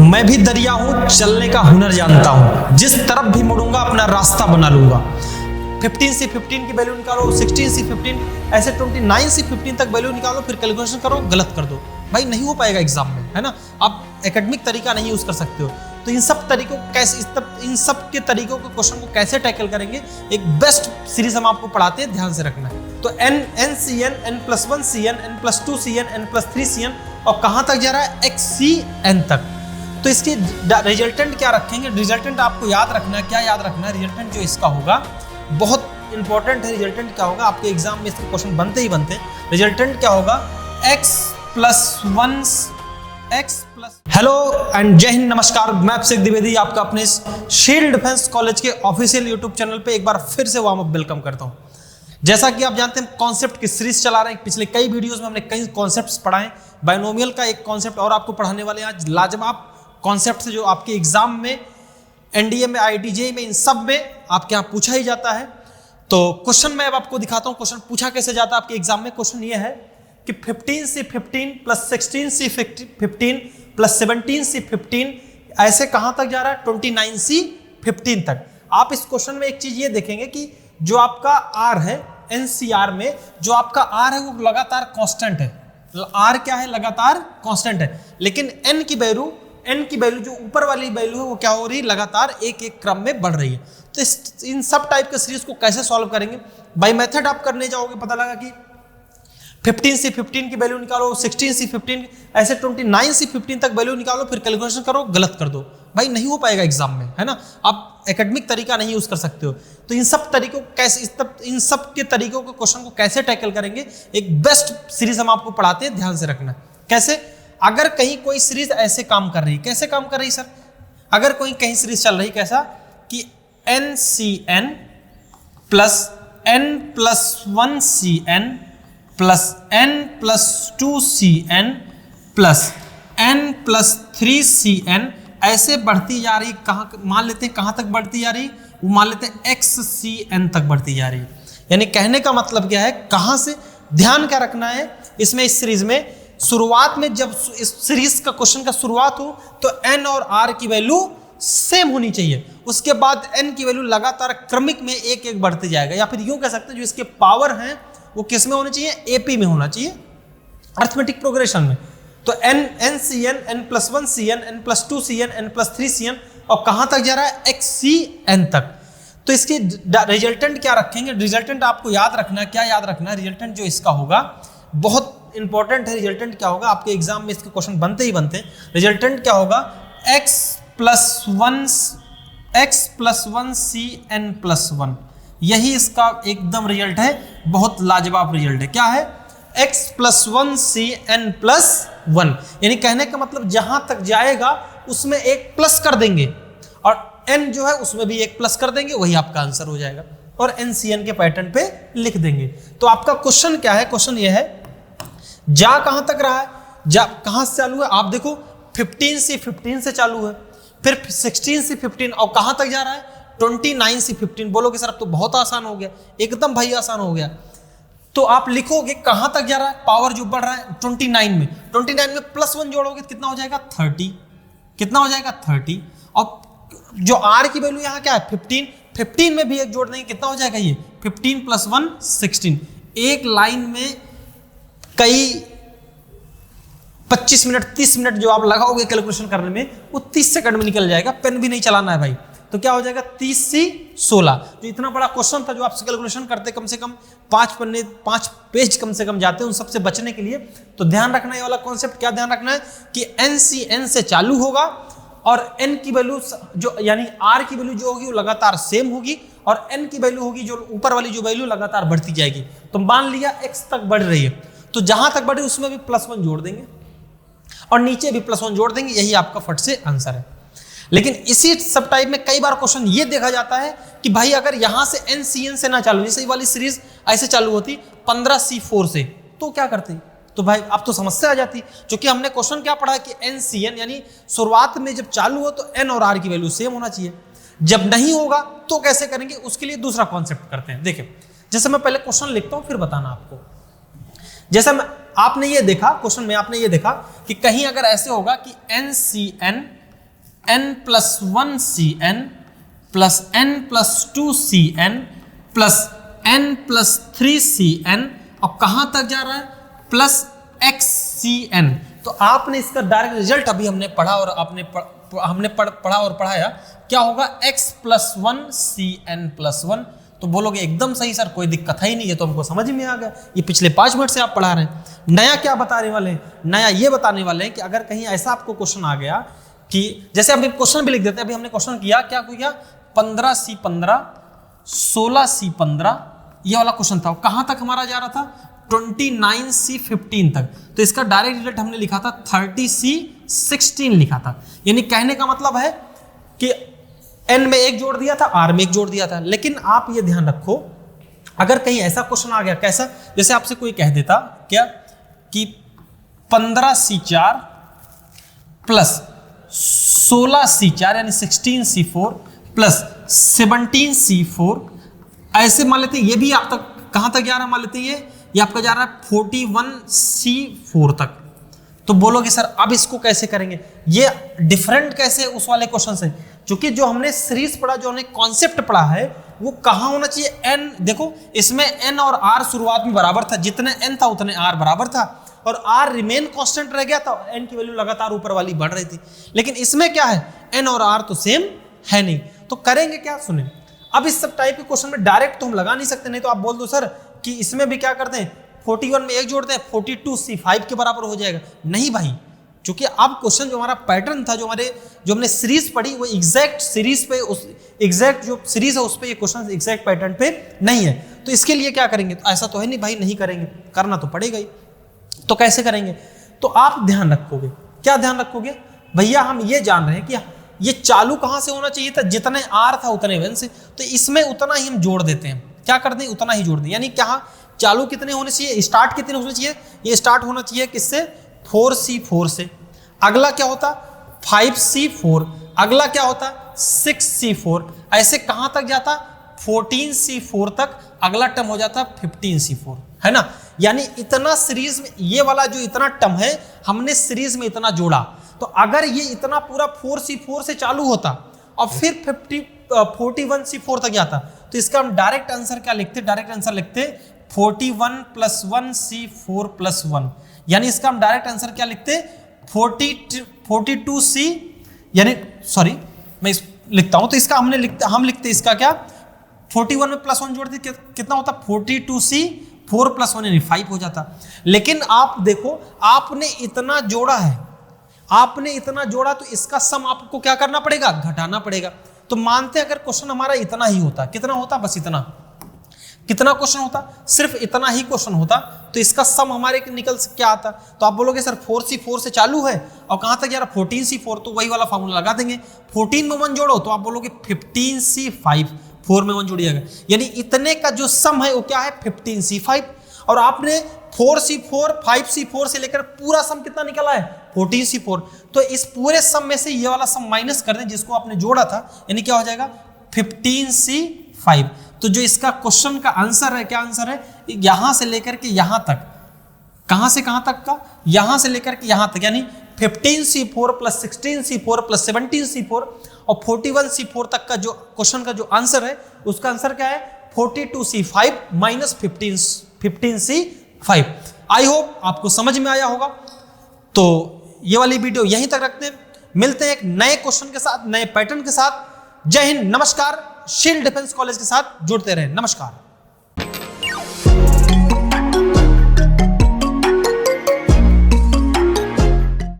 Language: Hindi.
मैं भी दरिया हूं, चलने का हुनर जानता हूं, जिस तरफ भी मुड़ूंगा अपना रास्ता बना लूंगा। 15 से 15 की वैल्यू निकालो, 16 से 15 ऐसे 29 से 15 तक वैल्यू निकालो, फिर कैलकुलेशन करो, गलत कर दो। भाई नहीं हो पाएगा एग्जाम में, है ना। आप एकेडमिक तरीका नहीं यूज कर सकते हो। तो इन सब तरीकों कैसे इन सब के तरीकों के क्वेश्चन को कैसे टैकल करेंगे, एक बेस्ट सीरीज हम आपको पढ़ाते हैं, ध्यान से रखना है। तो NCN, N+1 CN, N+2 CN, N+3 CN और कहां तक जा रहा है, XCN तक। तो इसके रिजल्टेंट क्या रखेंगे, रिजल्टेंट आपको याद रखना है। क्या याद रखना है, रिजल्टेंट जो इसका होगा बहुत इंपॉर्टेंट है। रिजल्टेंट क्या होगा, आपके एग्जाम में इसके क्वेश्चन बनते ही बनते हैं। रिजल्टेंट क्या होगा, X+1 हेलो एंड जय हिंद, नमस्कार। मैं अभिषेक द्विवेदी आपका अपने शील्ड डिफेंस कॉलेज के ऑफिशियल यूट्यूब चैनल पे एक बार फिर से वार्म अप वेलकम करता हूं। जैसा कि आप जानते हैं, कॉन्सेप्ट की सीरीज चला रहे हैं। पिछले कई वीडियोस में हमने कई कॉन्सेप्ट्स पढ़ाए। बाइनोमियल का एक कॉन्सेप्ट और आपको पढ़ाने वाले हैं आज, लाजवाब कॉन्सेप्ट से जो आपके एग्जाम में, एनडीए में, IIT में, इन सब में आपके यहाँ पूछा ही जाता है। तो क्वेश्चन मैं अब आपको दिखाता हूँ, क्वेश्चन पूछा कैसे जाता है आपके एग्जाम में। क्वेश्चन ये है कि 15 से 15 प्लस 16 से 15 प्लस 17 से 15 ऐसे कहां तक जा रहा है, 29 से 15 तक। आप इस क्वेश्चन में एक चीज ये देखेंगे कि जो आपका R है, NCR में जो आपका R है वो लगातार कांस्टेंट है। R क्या है, लगातार कांस्टेंट है। लेकिन N की वैल्यू जो ऊपर वाली वैल्यू है वो क्या हो रही है, लगातार एक एक क्रम में बढ़ रही है। तो इन सब टाइप के सीरीज को कैसे सॉल्व करेंगे, बाय मेथड आप करने जाओगे, पता लगा कि 15 से 15 की वैल्यू निकालो, 16 से 15 ऐसे 29 से 15 तक वैल्यू निकालो, फिर कैलकुलेशन करो, गलत कर दो। भाई नहीं हो पाएगा एग्जाम में, है ना। आप एकेडमिक तरीका नहीं यूज कर सकते हो। तो इन सब तरीकों इन सब के तरीकों के क्वेश्चन को कैसे टैकल करेंगे, एक बेस्ट सीरीज हम आपको पढ़ाते हैं, ध्यान से रखना। कैसे, अगर कहीं कोई सीरीज ऐसे काम कर रही है, कैसे काम कर रही है सर, अगर कोई कहीं सीरीज चल रही कैसा कि NCN plus N+1 CN plus N+2 CN plus N+3 CN ऐसे बढ़ती जा रही। कहाँ मान लेते हैं, कहाँ तक बढ़ती जा रही, वो मान लेते हैं XCN तक बढ़ती जा रही। यानी कहने का मतलब क्या है, कहाँ से, ध्यान क्या रखना है इसमें, इस सीरीज में शुरुआत में जब इस सीरीज का क्वेश्चन का शुरुआत हो तो N और R की वैल्यू सेम होनी चाहिए। उसके बाद N की वैल्यू लगातार क्रमिक में एक एक बढ़ते जाएगा, या फिर यूं कह सकते हैं जो इसके पावर हैं वो किस में होने चाहिए, AP में होना चाहिए, अर्थमेटिक प्रोग्रेशन में। तो NCN, N+1 CN, N+2 CN, N+3 CN और कहां तक जा रहा है, XCN तक। तो इसके रिजल्टेंट क्या रखेंगे, रिजल्टेंट आपको याद रखना है। क्या याद रखना है, रिजल्टेंट जो इसका होगा बहुत इंपॉर्टेंट है। रिजल्टेंट क्या होगा, आपके एग्जाम में इसके क्वेश्चन बनते ही बनते हैं। रिजल्टेंट क्या होगा, X+1 CN+1, यही इसका एकदम रिजल्ट है, बहुत लाजवाब रिजल्ट है। क्या है, X+1 CN+1, यानी कहने का मतलब जहां तक जाएगा उसमें एक प्लस कर देंगे और N जो है उसमें भी एक प्लस कर देंगे, वही आपका आंसर हो जाएगा और NCN के पैटर्न पे लिख देंगे। तो आपका क्वेश्चन क्या है, क्वेश्चन ये है, जा कहां तक रहा है, जा कहां से चालू है, आप देखो 15 से 15 से चालू है, फिर 16 से 15 और कहां तक जा रहा है, 29 से 15। बोलोगे सर अब तो बहुत आसान हो गया, एकदम भाई आसान हो गया। तो आप लिखोगे कहां तक जा रहा है, पावर जो बढ़ रहा है 29 में, 29 में +1 जोड़ोगे तो कितना हो जाएगा, 30। कितना हो जाएगा, 30। और जो R की वैल्यू यहाँ क्या है, 15 में भी एक जोड़ देंगे, कितना हो जाएगा ये 15 + 1 16। एक लाइन में कई 25 मिनट 30 मिनट जो आप लगाओगे कैलकुलेशन करने में, वो 30 सेकंड में निकल जाएगा। पेन भी नहीं चलाना है भाई। तो क्या हो जाएगा, 30 से 16। जो इतना बड़ा क्वेश्चन था, जो आपसे कैलकुलेशन करते कम से कम 5 पेज कम से कम जाते हैं, उन सबसे बचने के लिए तो ध्यान रखना ये वाला कॉन्सेप्ट। क्या ध्यान रखना है कि NCN से चालू होगा और N की वैल्यू जो, यानी R की वैल्यू जो होगी वो लगातार सेम होगी और N की वैल्यू होगी जो ऊपर वाली जो वैल्यू लगातार बढ़ती जाएगी। तो मान लिया X तक बढ़ रही है, तो जहां तक बढ़ी उसमें भी +1 जोड़ देंगे और नीचे भी +1 जोड़ देंगे, यही आपका फट से आंसर है। लेकिन इसी सब टाइप में कई बार क्वेश्चन ये देखा जाता है कि भाई अगर यहां से NCN से ना चालू, जैसे वाली सीरीज ऐसे चालू होती 15C4 से, तो क्या करते, तो भाई अब तो समस्या आ जाती। क्योंकि हमने क्वेश्चन क्या पढ़ा कि NCN यानी शुरुआत में जब चालू हो तो N और R की वैल्यू सेम होना चाहिए। जब नहीं होगा तो कैसे करेंगे, उसके लिए दूसरा कॉन्सेप्ट करते हैं। देखिए, जैसे मैं पहले क्वेश्चन लिखता हूं फिर बताना आपको। जैसा आपने ये देखा क्वेश्चन में, आपने ये देखा कि कहीं अगर ऐसे होगा कि NCN n plus 1cn plus n plus 2cn plus n plus 3cn, अब कहां तक जा रहा है, प्लस xcn। तो आपने इसका डायरेक्ट रिजल्ट अभी हमने पढ़ा और हमने पढ़ा और पढ़ाया, क्या होगा, x प्लस 1cn प्लस 1। तो बोलोगे एकदम सही सर, कोई दिक्कत है ही नहीं है, तो हमको समझ में आ गया, ये पिछले 5 मिनट से आप पढ़ा रहे हैं। नया क्या बताने वाले हैं, नया ये बताने वाले हैं कि अगर कहीं ऐसा आपको क्वेश्चन आ गया कि जैसे हम क्वेश्चन भी लिख देते हैं, अभी हमने क्वेश्चन किया, क्या किया, 15C15 16C15, ये वाला क्वेश्चन था, कहां तक हमारा जा रहा था, 29C15 तक। तो इसका डायरेक्ट रिजल्ट हमने लिखा था 30C16 लिखा था। यानी कहने का मतलब है कि n में 1 जोड़ दिया था, r में 1 जोड़ दिया था। लेकिन आप ये ध्यान रखो, अगर कहीं ऐसा क्वेश्चन आ गया, कैसा, जैसे आपसे कोई कह देता क्या कि 15C4 प्लस 16C4 यानी 16C4 प्लस 17C4, ऐसे मान लेते हैं, ये भी आप तक कहां तक जा रहा है, मान लेते हैं ये आपका जा रहा है 41C4 तक। तो बोलोगे सर अब इसको कैसे करेंगे, ये डिफरेंट कैसे उस वाले क्वेश्चन से, क्योंकि जो हमने सीरीज पढ़ा, जो हमने कॉन्सेप्ट पढ़ा है, वो कहां होना चाहिए, n। देखो इसमें n और r शुरुआत में बराबर था, जितने n था उतने r बराबर था, और r रिमेन कांस्टेंट रह गया था, n की वैल्यू लगातार ऊपर वाली बढ़ रही थी। लेकिन इसमें क्या है, n और r तो सेम है नहीं, तो करेंगे क्या, सुने। अब इस सब टाइप के क्वेश्चन में डायरेक्ट तो हम लगा नहीं सकते, नहीं तो आप बोल दो सर कि इसमें भी क्या करते हैं, 41 में 1 जोड़ते हैं, 42C5 के बराबर हो जाएगा। नहीं भाई, क्योंकि अब क्वेश्चन जो हमारा पैटर्न था, जो हमने सीरीज पढ़ी, वो एग्जैक्ट सीरीज पे, उस एग्जैक्ट जो सीरीज है उस पे ये क्वेश्चन एग्जैक्ट पैटर्न पे नहीं है। तो इसके लिए क्या करेंगे, तो ऐसा तो है नहीं भाई नहीं करेंगे, करना तो पड़ेगा ही। तो कैसे करेंगे, तो आप ध्यान रखोगे, क्या ध्यान रखोगे भैया, हम ये जान रहे हैं कि ये चालू कहां से होना चाहिए था, जितने r था उतने वन से, तो इसमें उतना ही हम जोड़ देते हैं, क्या कर दें, उतना ही जोड़ दें। यानी क्या, चालू कितने होने चाहिए, स्टार्ट कितने होने चाहिए, ये स्टार्ट होना चाहिए किससे, 4C4 से। अगला क्या होता, 5C4, अगला क्या होता, 6C4, ऐसे कहां तक जाता, 14C4 तक, अगला टर्म हो जाता 15C4, है ना। यानी इतना सीरीज में, ये वाला जो इतना टर्म है, हमने सीरीज में इतना जोड़ा। तो अगर ये इतना पूरा 4C4 से चालू होता और फिर 41C4 तक जाता, तो इसका हम डायरेक्ट आंसर क्या लिखते, डायरेक्ट आंसर लिखते 41 + 1C4 + 1, यानी इसका हम डायरेक्ट आंसर क्या लिखते, 42C, यानी सॉरी मैं लिखता हूं, तो इसका हम लिखते इसका क्या, 41 में +1 जोड़ दी कितना होता, 42C4 + 1 यानी 5 हो जाता। लेकिन आप देखो, आपने इतना जोड़ा है, आपने इतना जोड़ा, तो इसका सम आपको क्या करना पड़ेगा, घटाना पड़ेगा। तो मानते हैं अगर क्वेश्चन हमारा इतना ही होता, कितना होता, बस इतना, कितना क्वेश्चन होता, सिर्फ इतना ही क्वेश्चन होता, तो इसका सम हमारे निकल क्या आता। तो आप बोलोगे सर 4C4 से चालू है और कहां तक जा रहा, 14C4, तो वही वाला फॉर्मूला लगा देंगे, 14 में 1 जोड़ो तो आप बोलोगे 15C5, 4 में 1 जोड़िएगा, यानी इतने का जो सम है वो क्या है, 15C5। और आपने 4C4 5C4 से लेकर पूरा सम कितना निकला है, 14C4। तो इस पूरे सम में से ये वाला सम माइनस कर दें जिसको आपने जोड़ा था, यानी क्या हो जाएगा, 15C5। तो जो इसका क्वेश्चन का आंसर है, क्या आंसर है, यहां से लेकर के यहां तक, कहां से कहां तक का, यहां से लेकर के यहां तक, यानी 15C4 + 16C4 + 17C4 और 41C4 तक का जो क्वेश्चन का जो आंसर है, उसका आंसर क्या है, 42C5 - 15C5। आई होप आपको समझ में आया होगा। तो ये वाली वीडियो यहीं तक रखते हैं, मिलते हैं एक नए क्वेश्चन के साथ, नए पैटर्न के साथ। जय हिंद, नमस्कार। शील्ड डिफेंस कॉलेज के साथ जुड़ते रहें, नमस्कार।